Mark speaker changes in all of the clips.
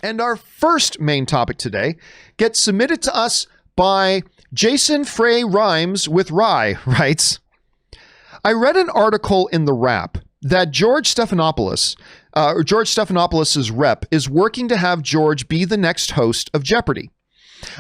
Speaker 1: And our first main topic today gets submitted to us by Jason Fey Rhymes with Rye, writes, I read an article in The Wrap that George Stephanopoulos' rep is working to have George be the next host of Jeopardy.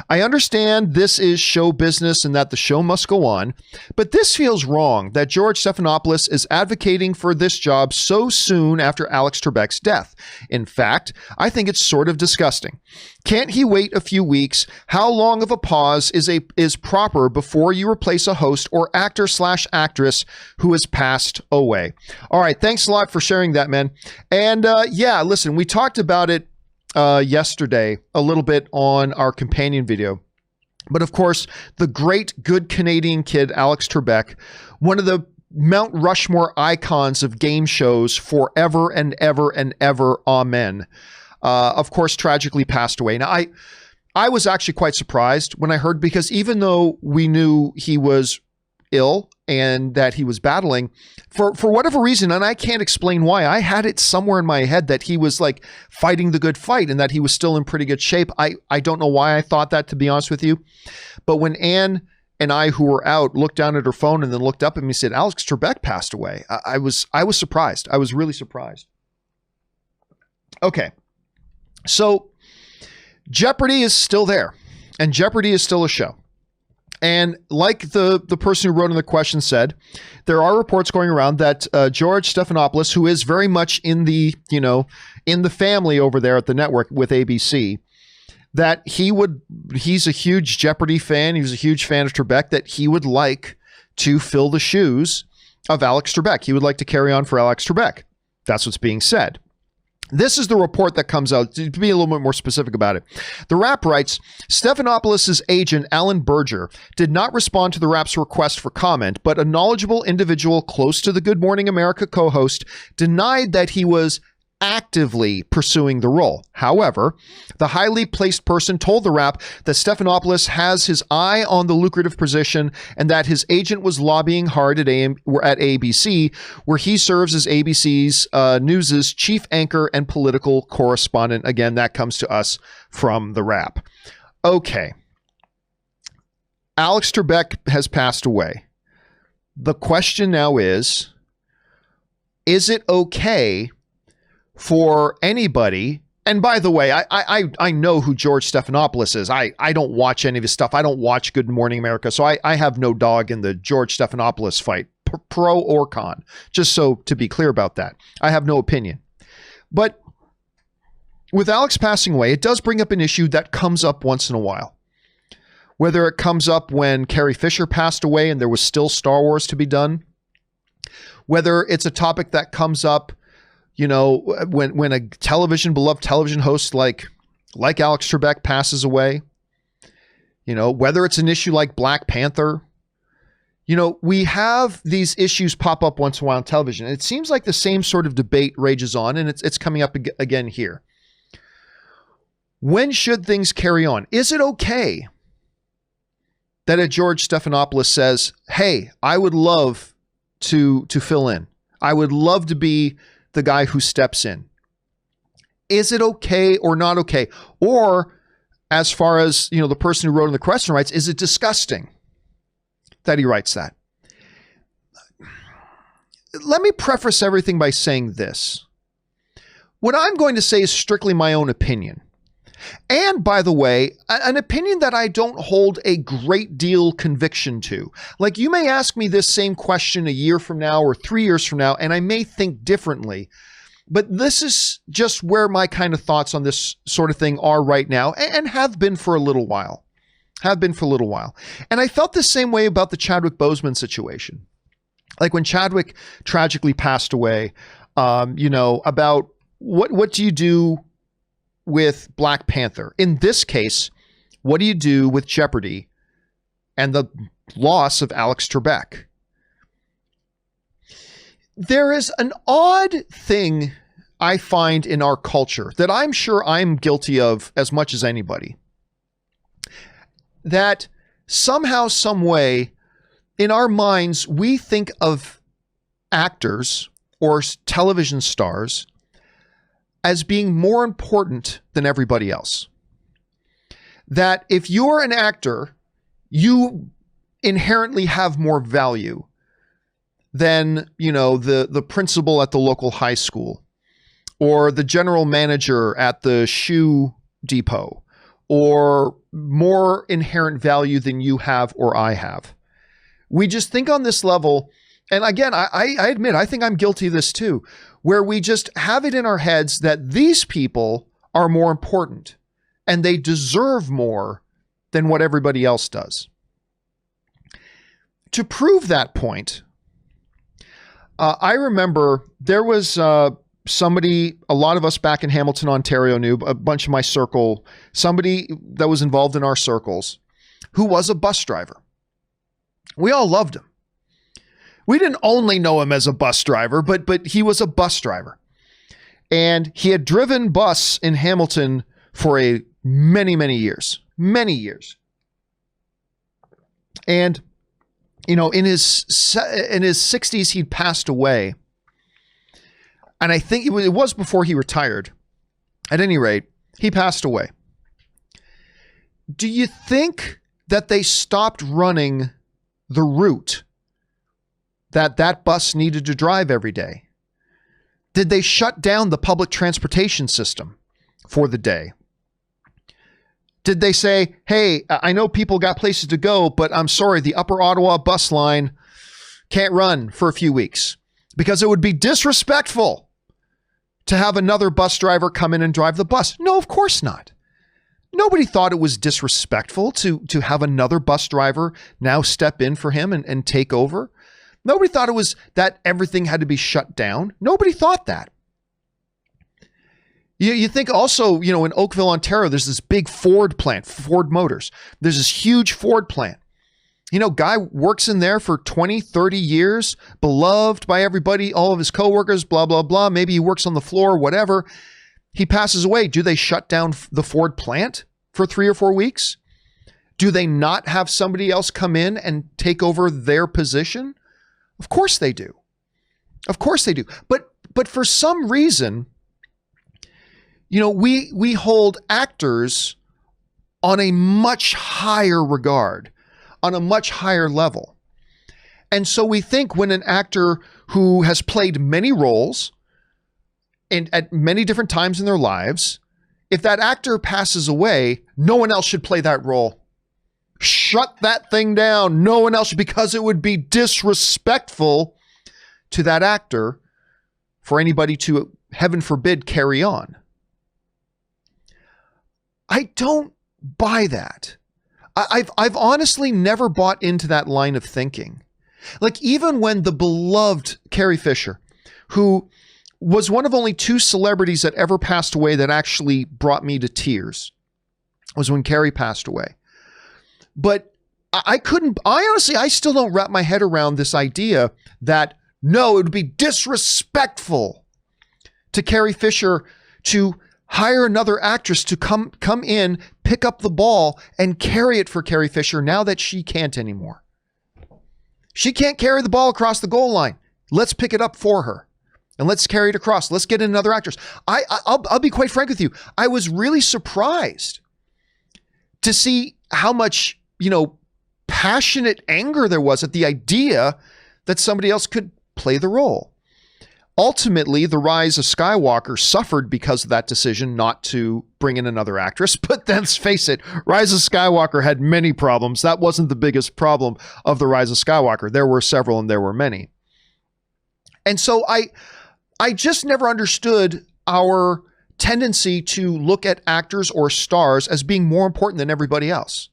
Speaker 1: I understand this is show business and that the show must go on, but this feels wrong that George Stephanopoulos is advocating for this job so soon after Alex Trebek's death. In fact, I think it's sort of disgusting. Can't he wait a few weeks? How long of a pause is proper before you replace a host or actor/actress who has passed away? All right, thanks a lot for sharing that, man. And yeah, listen, we talked about it yesterday a little bit on our companion video. But of course, the great good Canadian kid, Alex Trebek, one of the Mount Rushmore icons of game shows forever and ever and ever, amen, of course, tragically passed away. Now, I was actually quite surprised when I heard, because even though we knew he was ill and that he was battling for whatever reason, and I can't explain why, I had it somewhere in my head that he was like fighting the good fight and that he was still in pretty good shape. I don't know why I thought that, to be honest with you. But when Anne and I, who were out, looked down at her phone and then looked up at me and said, Alex Trebek passed away, I was surprised. I was really surprised. Okay. So Jeopardy is still there, and Jeopardy is still a show. And like the person who wrote in the question said, there are reports going around that George Stephanopoulos, who is very much in the family over there at the network with ABC, that he's a huge Jeopardy fan. He was a huge fan of Trebek, that he would like to fill the shoes of Alex Trebek. He would like to carry on for Alex Trebek. That's what's being said. This is the report that comes out, to be a little bit more specific about it. The Wrap writes, Stephanopoulos' agent, Alan Berger, did not respond to the Wrap's request for comment, but a knowledgeable individual close to the Good Morning America co-host denied that he was actively pursuing the role. However, the highly placed person told the Wrap that Stephanopoulos has his eye on the lucrative position and that his agent was lobbying hard at ABC, where he serves as ABC's News's chief anchor and political correspondent. Again, that comes to us from the Wrap. Okay. Alex Trebek has passed away. The question now is it okay for anybody? And by the way, I know who George Stephanopoulos is. I don't watch any of his stuff. I don't watch Good Morning America, so I have no dog in the George Stephanopoulos fight, pro or con, just so to be clear about that. I have no opinion. But with Alex passing away, it does bring up an issue that comes up once in a while. Whether it comes up when Carrie Fisher passed away and there was still Star Wars to be done, whether it's a topic that comes up when a beloved television host like Alex Trebek passes away, whether it's an issue like Black Panther, we have these issues pop up once in a while on television. And it seems like the same sort of debate rages on, and it's coming up again here. When should things carry on? Is it okay that a George Stephanopoulos says, hey, I would love to fill in. I would love to be the guy who steps in. Is it okay or not okay? Or as far as, the person who wrote in the question writes, is it disgusting that he writes that? Let me preface everything by saying this. What I'm going to say is strictly my own opinion. And by the way, an opinion that I don't hold a great deal conviction to. Like, you may ask me this same question a year from now or 3 years from now, and I may think differently. But this is just where my kind of thoughts on this sort of thing are right now, and have been for a little while. And I felt the same way about the Chadwick Boseman situation. Like when Chadwick tragically passed away, about what do you do with Black Panther? In this case, what do you do with Jeopardy and the loss of Alex Trebek? There is an odd thing I find in our culture that I'm sure I'm guilty of as much as anybody. That somehow, some way, in our minds, we think of actors or television stars as being more important than everybody else. That if you're an actor, you inherently have more value than, the principal at the local high school, or the general manager at the shoe depot, or more inherent value than you have or I have. We just think on this level, and again, I admit, I think I'm guilty of this too, where we just have it in our heads that these people are more important and they deserve more than what everybody else does. To prove that point, I remember there was somebody, a lot of us back in Hamilton, Ontario knew, a bunch of my circle, somebody that was involved in our circles who was a bus driver. We all loved him. We didn't only know him as a bus driver, but he was a bus driver. And he had driven bus in Hamilton for many years. And, in his 60s, he'd passed away. And I think it was before he retired. At any rate, he passed away. Do you think that they stopped running the route that bus needed to drive every day? Did they shut down the public transportation system for the day? Did they say, hey, I know people got places to go, but I'm sorry, the Upper Ottawa bus line can't run for a few weeks because it would be disrespectful to have another bus driver come in and drive the bus? No, of course not. Nobody thought it was disrespectful to have another bus driver now step in for him and take over. Nobody thought it was that everything had to be shut down. Nobody thought that. You think also, in Oakville, Ontario, there's this big Ford plant, Ford Motors. There's this huge Ford plant. Guy works in there for 20, 30 years, beloved by everybody, all of his coworkers, blah, blah, blah. Maybe he works on the floor, whatever. He passes away. Do they shut down the Ford plant for 3 or 4 weeks? Do they not have somebody else come in and take over their position? Of course they do. Of course they do. But for some reason, we hold actors on a much higher regard, on a much higher level. And so we think when an actor who has played many roles and at many different times in their lives, if that actor passes away, no one else should play that role. Shut that thing down. No one else should, because it would be disrespectful to that actor for anybody to, heaven forbid, carry on. I don't buy that. I've honestly never bought into that line of thinking. Like, even when the beloved Carrie Fisher, who was one of only 2 celebrities that ever passed away that actually brought me to tears, was when Carrie passed away. But I honestly, I still don't wrap my head around this idea that, no, it would be disrespectful to Carrie Fisher to hire another actress to come in, pick up the ball, and carry it for Carrie Fisher now that she can't anymore. She can't carry the ball across the goal line. Let's pick it up for her. And let's carry it across. Let's get another actress. I'll be quite frank with you. I was really surprised to see how much, passionate anger there was at the idea that somebody else could play the role. Ultimately, The Rise of Skywalker suffered because of that decision not to bring in another actress. But let's face it, Rise of Skywalker had many problems. That wasn't the biggest problem of The Rise of Skywalker. There were several and there were many. And so I just never understood our tendency to look at actors or stars as being more important than everybody else.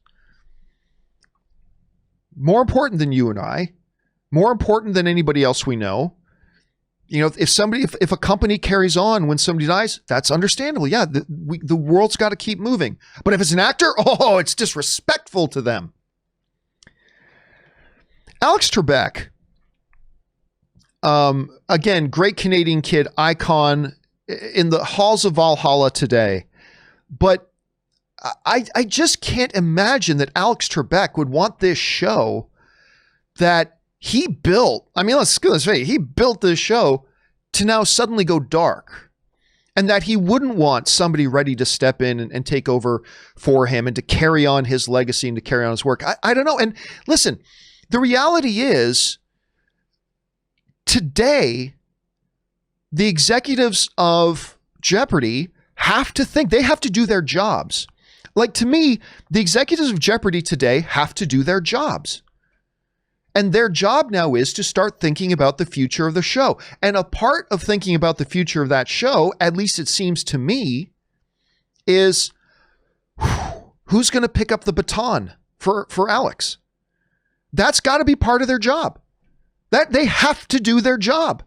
Speaker 1: More important than you and I. More important than anybody else we know. If a company carries on when somebody dies, that's understandable. Yeah, the world's got to keep moving. But if it's an actor, it's disrespectful to them. Alex Trebek, again, great Canadian kid, icon in the halls of Valhalla today. But I just can't imagine that Alex Trebek would want this show that he built. I mean, let's face it, he built this show to now suddenly go dark and that he wouldn't want somebody ready to step in and take over for him and to carry on his legacy and to carry on his work. I don't know. And listen, the reality is today, the executives of Jeopardy have to think, they have to do their jobs. Like, to me, the executives of Jeopardy today have to do their jobs. And their job now is to start thinking about the future of the show. And a part of thinking about the future of that show, at least it seems to me, is who's going to pick up the baton for Alex? That's got to be part of their job. That they have to do their job.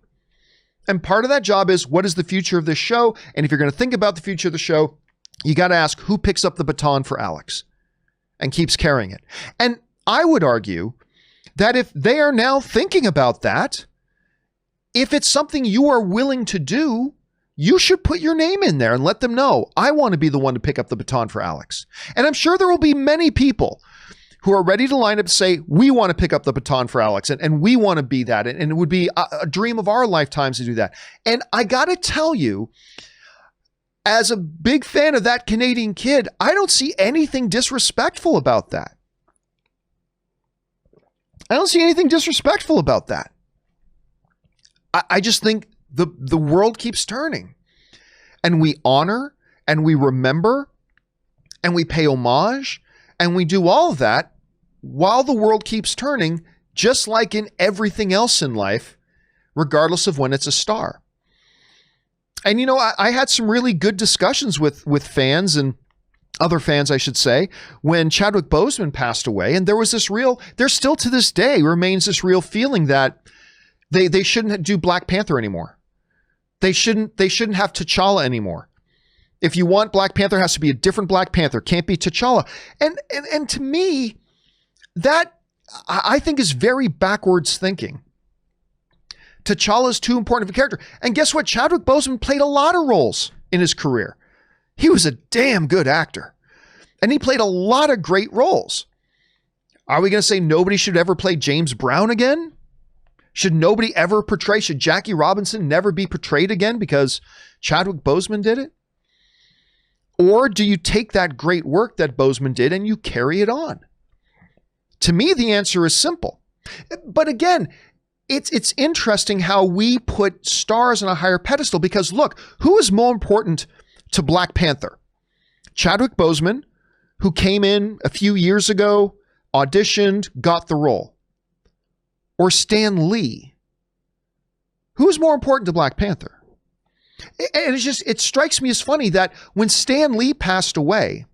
Speaker 1: And part of that job is, what is the future of this show? And if you're going to think about the future of the show, you got to ask who picks up the baton for Alex and keeps carrying it. And I would argue that if they are now thinking about that, if it's something you are willing to do, you should put your name in there and let them know, I want to be the one to pick up the baton for Alex. And I'm sure there will be many people who are ready to line up to say, we want to pick up the baton for Alex, and we want to be that. And it would be a dream of our lifetimes to do that. And I got to tell you, as a big fan of That Canadian Kid, I don't see anything disrespectful about that. I don't see anything disrespectful about that. I just think the world keeps turning, and we honor and we remember and we pay homage and we do all of that while the world keeps turning, just like in everything else in life, regardless of when it's a star. And, you know, I had some really good discussions with fans and other fans, I should say, when Chadwick Boseman passed away. And there was this there still to this day remains this real feeling that they shouldn't do Black Panther anymore. They shouldn't have T'Challa anymore. If you want Black Panther, it has to be a different Black Panther. Can't be T'Challa. And to me, that I think is very backwards thinking. T'Challa is too important of a character. And guess what? Chadwick Boseman played a lot of roles in his career. He was a damn good actor. And he played a lot of great roles. Are we going to say nobody should ever play James Brown again? Should Jackie Robinson never be portrayed again because Chadwick Boseman did it? Or do you take that great work that Boseman did and you carry it on? To me, the answer is simple. But again, it's interesting how we put stars on a higher pedestal, because look, who is more important to Black Panther? Chadwick Boseman, who came in a few years ago, auditioned, got the role, or Stan Lee? Who's more important to Black Panther? And it strikes me as funny that when Stan Lee passed away,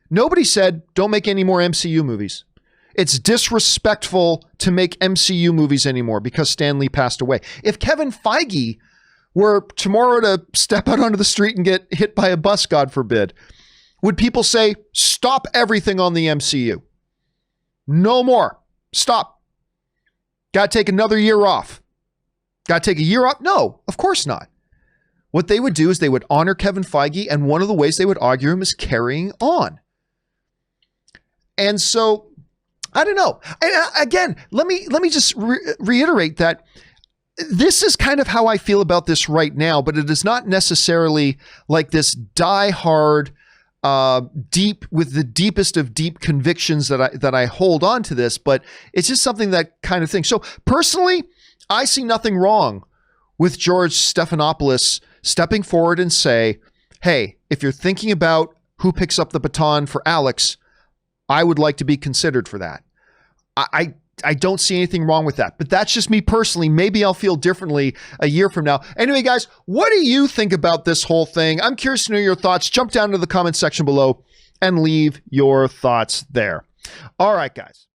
Speaker 1: nobody said, don't make any more MCU movies. It's disrespectful to make MCU movies anymore because Stan Lee passed away. If Kevin Feige were tomorrow to step out onto the street and get hit by a bus, God forbid, would people say, stop everything on the MCU? No more. Stop. Got to take another year off. Got to take a year off? No, of course not. What they would do is they would honor Kevin Feige, and one of the ways they would argue him is carrying on. And so, I don't know. And again, let me just reiterate that this is kind of how I feel about this right now, but it is not necessarily like this die-hard, deep with the deepest of deep convictions that I hold on to this, but it's just something that kind of thing. So personally, I see nothing wrong with George Stephanopoulos stepping forward and say, hey, if you're thinking about who picks up the baton for Alex, I would like to be considered for that. I don't see anything wrong with that, but that's just me personally. Maybe I'll feel differently a year from now. Anyway, guys, what do you think about this whole thing? I'm curious to know your thoughts. Jump down to the comment section below and leave your thoughts there. All right, guys.